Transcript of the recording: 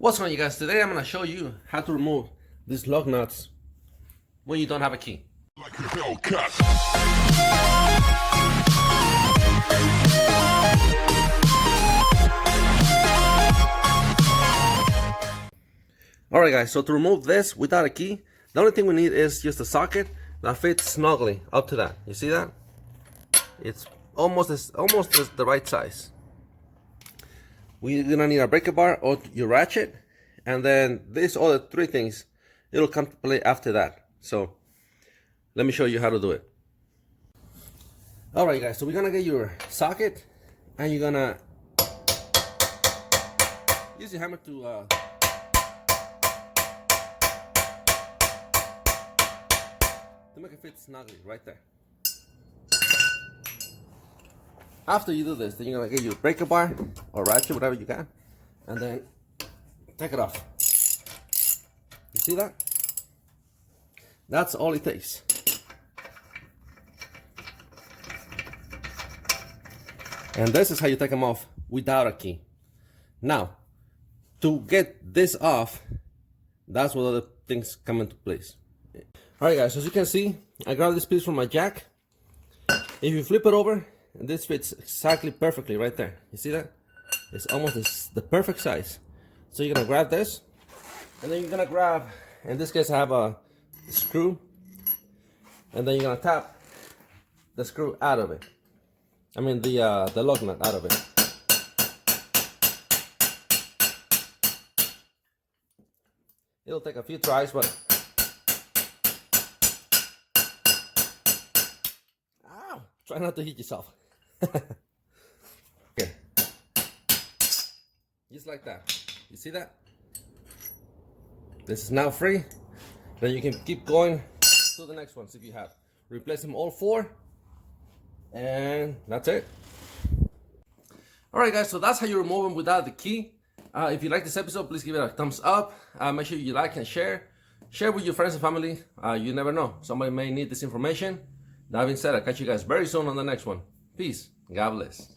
What's going on, you guys? Today I'm going to show you how to remove these lug nuts when you don't have a key. Like a Hellcat. Alright guys, so to remove this without a key, the only thing we need is just a socket that fits snugly up to that. You see that? It's almost the right size. We're gonna need a breaker bar or your ratchet, and then these other three things, it'll come to play after that. So let me show you how to do it. Alright guys, so we're gonna get your socket and you're gonna use your hammer to make it fit snugly right there. After you do this, then you're gonna get your breaker bar or ratchet, whatever you got, and then take it off. You see that? That's all it takes. And this is how you take them off without a key. Now, to get this off, that's where other things come into place. Alright guys, so as you can see, I grabbed this piece from my jack. If you flip it over, this fits exactly perfectly right there. You see that? It's almost the perfect size. So you're gonna grab this, and then you're gonna grab, in this case I have a screw, and then you're gonna tap the screw out of it. I mean the lug nut out of it. It'll take a few tries, but ow! Try not to hit yourself. Okay. Just like that. You see that? This is now free. Then you can keep going to the next ones if you have. Replace them all four. And that's it. Alright guys, so that's how you remove them without the key. If you like this episode, please give it a thumbs up. Make sure you like and share. Share with your friends and family. You never know. Somebody may need this information. That being said, I'll catch you guys very soon on the next one. Peace. God bless.